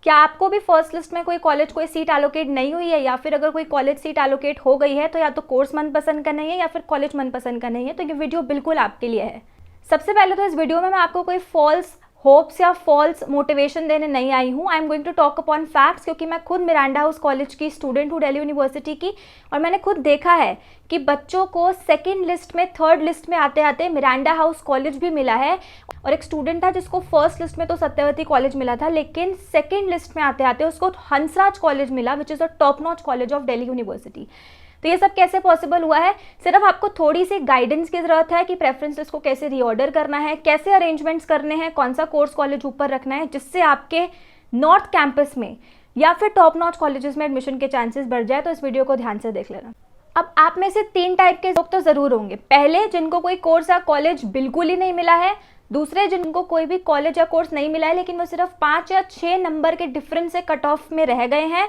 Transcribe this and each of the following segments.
क्या आपको भी फर्स्ट लिस्ट में कोई कॉलेज कोई सीट एलोकेट नहीं हुई है, या फिर अगर कोई कॉलेज सीट एलोकेट हो गई है तो या तो कोर्स मनपसंद का नहीं है या फिर कॉलेज मनपसंद का नहीं है, तो ये वीडियो बिल्कुल आपके लिए है। सबसे पहले तो इस वीडियो में मैं आपको कोई फॉल्स होप्स या फॉल्स मोटिवेशन देने नहीं आई हूँ। I am going to talk upon facts, क्योंकि मैं खुद मिरांडा हाउस कॉलेज की स्टूडेंट हूँ, दिल्ली यूनिवर्सिटी की, और मैंने खुद देखा है कि बच्चों को सेकंड लिस्ट में थर्ड लिस्ट में आते आते मिरांडा हाउस कॉलेज भी मिला है। और एक स्टूडेंट था जिसको फर्स्ट लिस्ट में तो सत्यवती कॉलेज मिला था, लेकिन सेकेंड लिस्ट में आते आते उसको हंसराज कॉलेज मिला, which is a top notch college of Delhi university. तो ये सब कैसे पॉसिबल हुआ है? सिर्फ आपको थोड़ी सी गाइडेंस की जरूरत है कि प्रेफरेंस लिस्ट को कैसे रीऑर्डर करना है, कैसे अरेंजमेंट्स करने हैं, कौन सा कोर्स कॉलेज ऊपर रखना है, जिससे आपके नॉर्थ कैंपस में या फिर टॉप नॉच कॉलेजेस में एडमिशन के चांसेस बढ़ जाए। तो इस वीडियो को ध्यान से देख लेना। अब आप में से 3 टाइप के लोग तो ज़रूर होंगे। पहले, जिनको कोई कोर्स या कॉलेज बिल्कुल ही नहीं मिला है। दूसरे, जिनको कोई भी कॉलेज या कोर्स नहीं मिला है लेकिन वो सिर्फ 5 या 6 नंबर के डिफरेंस से कट ऑफ में रह गए हैं।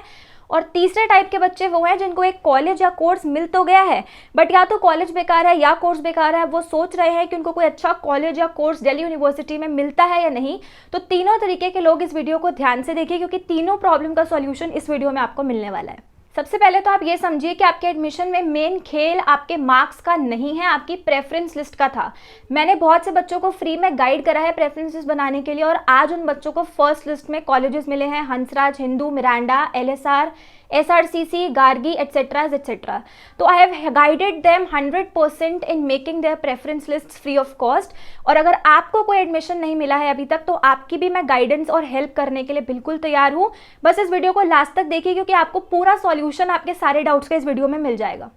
और तीसरे टाइप के बच्चे वो हैं जिनको एक कॉलेज या कोर्स मिल तो गया है, बट या तो कॉलेज बेकार है या कोर्स बेकार है। वो सोच रहे हैं कि उनको कोई अच्छा कॉलेज या कोर्स दिल्ली यूनिवर्सिटी में मिलता है या नहीं। तो तीनों तरीके के लोग इस वीडियो को ध्यान से देखिए, क्योंकि तीनों प्रॉब्लम का सॉल्यूशन इस वीडियो में आपको मिलने वाला है। सबसे पहले तो आप ये समझिए कि आपके एडमिशन में मेन खेल आपके मार्क्स का नहीं है, आपकी प्रेफरेंस लिस्ट का था। मैंने बहुत से बच्चों को फ्री में गाइड करा है प्रेफरेंस लिस्ट बनाने के लिए, और आज उन बच्चों को फर्स्ट लिस्ट में कॉलेजेस मिले हैं, Hansraj, Hindu, Miranda, LSR, SRCC, Gargi, etcetera. तो I have guided them 100% in making their preference list free of cost. और अगर आपको कोई एडमिशन नहीं मिला है अभी तक, तो आपकी भी मैं गाइडेंस और हेल्प करने के लिए बिल्कुल तैयार हूँ। बस इस वीडियो को लास्ट तक देखिए, क्योंकि आपको पूरा सॉल्यूशन आपके सारे डाउट्स का इस वीडियो में मिल जाएगा।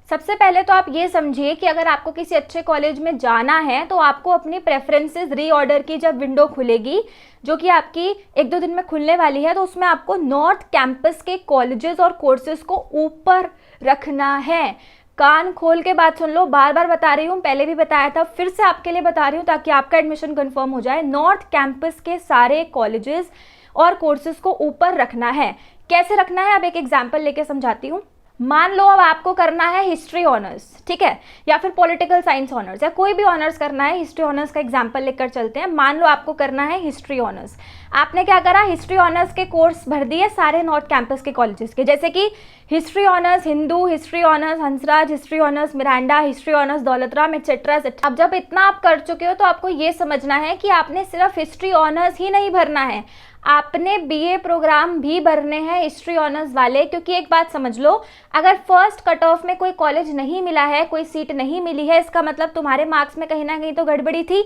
सबसे पहले तो आप ये समझिए कि अगर आपको किसी अच्छे कॉलेज में जाना है तो आपको अपनी प्रेफरेंसेस रीऑर्डर की जब विंडो खुलेगी, जो कि आपकी 1-2 दिन में खुलने वाली है, तो उसमें आपको नॉर्थ कैंपस के कॉलेजेस और कोर्सेज को ऊपर रखना है। कान खोल के बात सुन लो, बार बार बता रही हूँ, पहले भी बताया था, फिर से आपके लिए बता रही हूँ ताकि आपका एडमिशन कंफर्म हो जाए। नॉर्थ कैंपस के सारे कॉलेजेस और कोर्सेज को ऊपर रखना है। कैसे रखना है, अब एक एग्जाम्पल लेके समझाती हूँ। मान लो अब आपको करना है हिस्ट्री ऑनर्स, ठीक है, या फिर पॉलिटिकल साइंस ऑनर्स, या कोई भी ऑनर्स करना है। हिस्ट्री ऑनर्स का एग्जांपल लेकर चलते हैं। मान लो आपको करना है हिस्ट्री ऑनर्स। आपने क्या करा, हिस्ट्री ऑनर्स के कोर्स भर दिए सारे नॉर्थ कैंपस के कॉलेजेस के, जैसे कि history honours Hindu, history honours Hansraj, history honours Miranda, history honours Daulatram, etcetera. अब जब इतना आप कर चुके हो तो आपको ये समझना है कि आपने सिर्फ हिस्ट्री ऑनर्स ही नहीं भरना है, आपने BA प्रोग्राम भी भरने हैं हिस्ट्री ऑनर्स वाले। क्योंकि एक बात समझ लो, अगर फर्स्ट कट ऑफ में कोई कॉलेज नहीं मिला है, कोई सीट नहीं मिली है, इसका मतलब तुम्हारे मार्क्स में कहीं ना कहीं तो गड़बड़ी थी,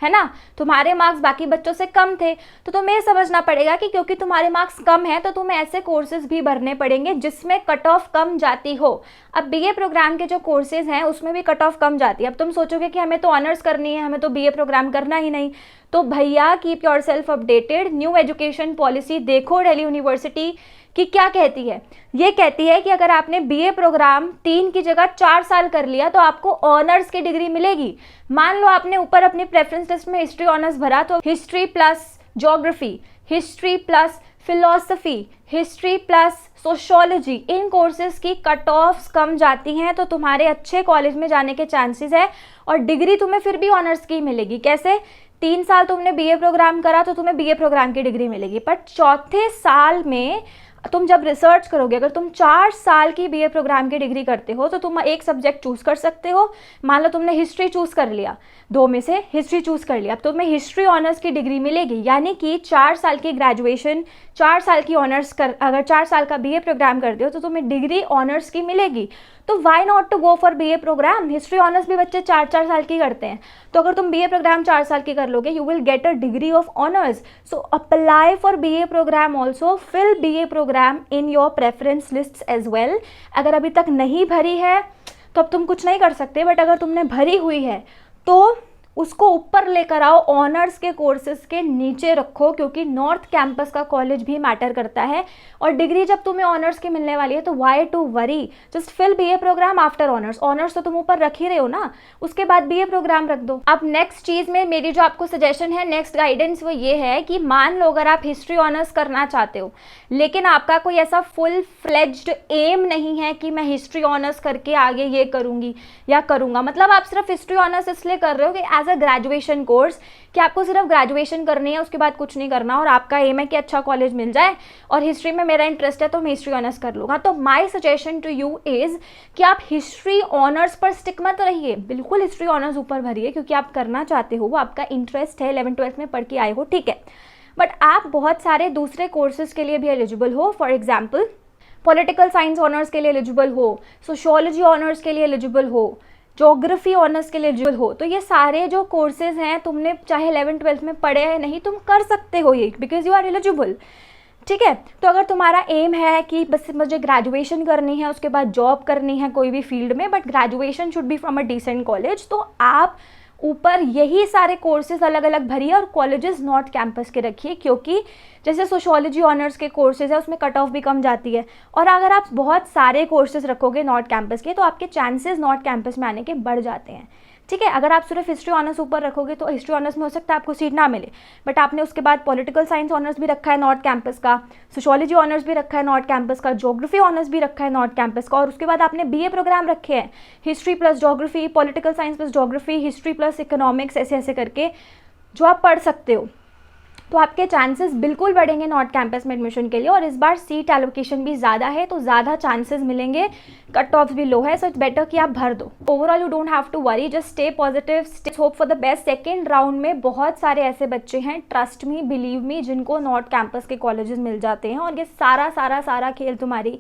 है ना। तुम्हारे मार्क्स बाकी बच्चों से कम थे, तो तुम्हें ये समझना पड़ेगा कि क्योंकि तुम्हारे मार्क्स कम हैं तो तुम्हें ऐसे कोर्सेज भी भरने पड़ेंगे जिसमें कट ऑफ कम जाती हो। अब BA प्रोग्राम के जो कोर्सेज हैं उसमें भी कट ऑफ कम जाती है। अब तुम सोचोगे कि हमें तो ऑनर्स करनी है, हमें तो BA प्रोग्राम करना ही नहीं। तो भैया, keep your self updated. New education policy देखो दिल्ली यूनिवर्सिटी कि क्या कहती है। ये कहती है कि अगर आपने BA प्रोग्राम 3 की जगह 4 साल कर लिया तो आपको ऑनर्स की डिग्री मिलेगी। मान लो आपने ऊपर अपनी प्रेफरेंस लिस्ट में हिस्ट्री ऑनर्स भरा, तो history plus geography, history plus philosophy, history plus sociology, इन कोर्सेज की कट ऑफ्स कम जाती हैं, तो तुम्हारे अच्छे कॉलेज में जाने के चांसेस है। और डिग्री तुम्हें फिर भी ऑनर्स की मिलेगी। कैसे? 3 साल तुमने BA प्रोग्राम करा तो तुम्हें BA प्रोग्राम की डिग्री मिलेगी, पर चौथे साल में तुम जब रिसर्च करोगे, अगर तुम 4 साल की BA प्रोग्राम की डिग्री करते हो तो तुम एक सब्जेक्ट चूज कर सकते हो। मान लो तुमने हिस्ट्री चूज कर लिया, 2 में से हिस्ट्री चूज कर लिया, अब तुम्हें हिस्ट्री ऑनर्स की डिग्री मिलेगी। यानी कि 4 साल की ग्रेजुएशन, 4 साल की ऑनर्स अगर 4 साल का BA प्रोग्राम करते हो तो तुम्हें डिग्री ऑनर्स की मिलेगी। तो why not to go for BA program. History honours भी बच्चे 4-4 साल की करते हैं, तो अगर तुम BA प्रोग्राम 4 साल की कर लोगे, you will get a degree of honours. So apply for BA program also, fill BA program in your preference list as well. अगर अभी तक नहीं भरी है तो अब तुम कुछ नहीं कर सकते, बट अगर तुमने भरी हुई है तो उसको ऊपर लेकर आओ, ऑनर्स के कोर्सेज के नीचे रखो, क्योंकि नॉर्थ कैंपस का कॉलेज भी मैटर करता है। और डिग्री जब तुम्हें ऑनर्स की मिलने वाली है तो why to worry, just fill BA program after honours. Honours तो तुम ऊपर रख ही रहे हो ना, उसके बाद BA प्रोग्राम रख दो। अब नेक्स्ट चीज में मेरी जो आपको सजेशन है, नेक्स्ट गाइडेंस, वो ये है कि मान लो अगर आप हिस्ट्री ऑनर्स करना चाहते हो लेकिन आपका कोई ऐसा फुल फ्लेज्ड एम नहीं है कि मैं हिस्ट्री ऑनर्स करके आगे ये करूंगी या करूंगा, मतलब आप सिर्फ हिस्ट्री ऑनर्स इसलिए कर रहे हो कि एज अ ग्रेजुएशन कोर्स कि आपको सिर्फ ग्रेजुएशन करनी है, उसके बाद कुछ नहीं करना, और आपका एम है कि अच्छा कॉलेज मिल जाए और हिस्ट्री में मेरा इंटरेस्ट है तो मैं हिस्ट्री ऑनर्स कर लूँगा, तो my suggestion to you is कि आप हिस्ट्री ऑनर्स पर स्टिक मत रहिए, बिल्कुल हिस्ट्री ऑनर्स ऊपर भरिए क्योंकि आप करना चाहते हो, वो आपका इंटरेस्ट है, 11th-12th में पढ़ के आए हो, ठीक है। बट आप बहुत सारे दूसरे कोर्सेज के लिए भी एलिजिबल हो। For example political science honours के लिए एलिजिबल हो, सोशियोलॉजी ऑनर्स के लिए एलिजिबल हो, ज्योग्राफी ऑनर्स के लिए एलिजिबल हो। तो ये सारे जो कोर्सेज हैं, तुमने चाहे 11th-12th में पढ़े हैं नहीं, तुम कर सकते हो ये, बिकॉज यू आर एलिजिबल, ठीक है। तो अगर तुम्हारा एम है कि बस मुझे ग्रेजुएशन करनी है, उसके बाद जॉब करनी है कोई भी फील्ड में, but graduation should be from a decent college, तो आप ऊपर यही सारे कोर्सेज अलग अलग भरिए और कॉलेजेस नॉट कैंपस के रखिए, क्योंकि जैसे सोशियोलॉजी ऑनर्स के कोर्सेज है उसमें कट ऑफ भी कम जाती है, और अगर आप बहुत सारे कोर्सेज रखोगे नॉट कैंपस के तो आपके चांसेस नॉट कैंपस में आने के बढ़ जाते हैं, ठीक है। अगर आप सिर्फ हिस्ट्री ऑनर्स ऊपर रखोगे तो हिस्ट्री ऑनर्स में हो सकता है आपको सीट ना मिले, बट आपने उसके बाद पॉलिटिकल साइंस ऑनर्स भी रखा है नॉट कैंपस का, सोशियोलॉजी ऑनर्स भी रखा है नॉट कैंपस का, ज्योग्राफी ऑनर्स भी रखा है नॉट कैंपस का, और उसके बाद आपने बीए प्रोग्राम रखे हैं history plus geography, political science plus geography, history plus economics, ऐसे ऐसे करके जो आप पढ़ सकते हो, तो आपके चांसेस बिल्कुल बढ़ेंगे नॉट कैंपस में एडमिशन के लिए। और इस बार सीट एलोकेशन भी ज़्यादा है तो ज़्यादा चांसेस मिलेंगे, कट ऑफ्स भी लो है, सो इट्स बेटर कि आप भर दो। Overall you don't have to worry, just stay positive, stay hope for the best. Second round में बहुत सारे ऐसे बच्चे हैं, ट्रस्ट मी, बिलीव मी, जिनको नॉट कैंपस के कॉलेजेस मिल जाते हैं, और ये सारा खेल तुम्हारी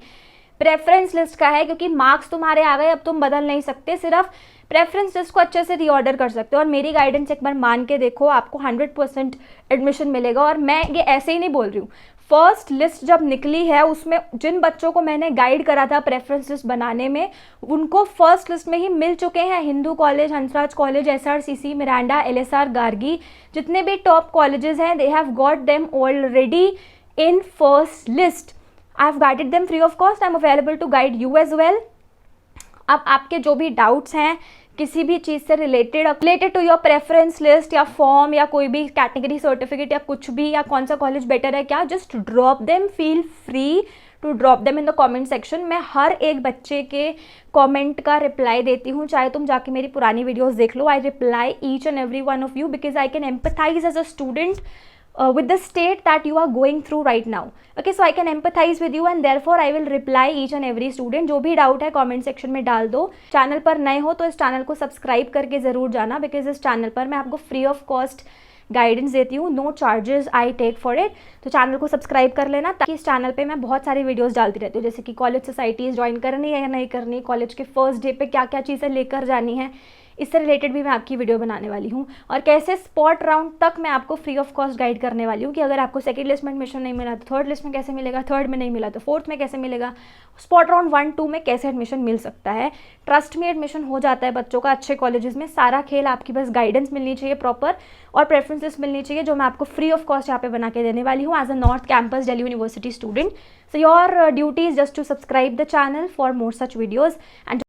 प्रेफरेंस लिस्ट का है, क्योंकि मार्क्स तुम्हारे आ गए, अब तुम बदल नहीं सकते, सिर्फ प्रेफरेंस लिस्ट को अच्छे से रीऑर्डर कर सकते हो। और मेरी गाइडेंस एक बार मान के देखो, आपको 100% एडमिशन मिलेगा। और मैं ये ऐसे ही नहीं बोल रही हूँ, फर्स्ट लिस्ट जब निकली है उसमें जिन बच्चों को मैंने गाइड करा था प्रेफरेंस लिस्ट बनाने में, उनको फर्स्ट लिस्ट में ही मिल चुके हैं Hindu college, Hansraj college, SRCC, Miranda, LSR, Gargi, जितने भी टॉप कॉलेजेस हैं, they have got them already in first list. I have guided them free of cost, I am available to guide you as well. अब आपके जो भी डाउट्स हैं किसी भी चीज़ से related to your preference list या फॉर्म या कोई भी कैटेगरी सर्टिफिकेट या कुछ भी, या कौन सा कॉलेज बेटर है क्या, just drop them, feel free to drop them in the comment section. मैं हर एक बच्चे के कमेंट का रिप्लाई देती हूँ, चाहे तुम जाके मेरी पुरानी वीडियोस देख लो। I reply each and every one of you because I can empathise as a student with the state that you are going through right now. Okay, so I can empathize with you and therefore I will reply each and every student. जो भी doubt है comment section में डाल दो। Channel पर नए हो तो इस चैनल को सब्सक्राइब करके ज़रूर जाना, बिकॉज इस चैनल पर मैं आपको फ्री ऑफ कॉस्ट गाइडेंस देती हूँ, no charges I take for it. तो चैनल को सब्सक्राइब कर लेना, ताकि इस चैनल पे मैं बहुत सारी वीडियोस डालती रहती हूँ, जैसे कि कॉलेज सोसाइटीज़ ज्वाइन करनी है या नहीं करनी, कॉलेज के फर्स्ट डे पे क्या क्या चीज़ें लेकर जानी है, इससे रिलेटेड भी मैं आपकी वीडियो बनाने वाली हूँ। और कैसे स्पॉट राउंड तक मैं आपको फ्री ऑफ कॉस्ट गाइड करने वाली हूँ कि अगर आपको सेकंड लिस्ट में एडमिशन नहीं मिला तो थर्ड लिस्ट में कैसे मिलेगा, थर्ड में नहीं मिला तो फोर्थ में कैसे मिलेगा, स्पॉट राउंड 1-2 में कैसे एडमिशन मिल सकता है। ट्रस्ट में एडमिशन हो जाता है बच्चों का अच्छे कॉलेजेस में। सारा खेल आपकी बस गाइडेंस मिलनी चाहिए प्रॉपर, और प्रेफरेंसेस मिलनी चाहिए, जो मैं आपको फ्री ऑफ कॉस्ट यहाँ पे बना के देने वाली हूँ as a north campus Delhi university student. So your duty is just to subscribe the channel for more such videos and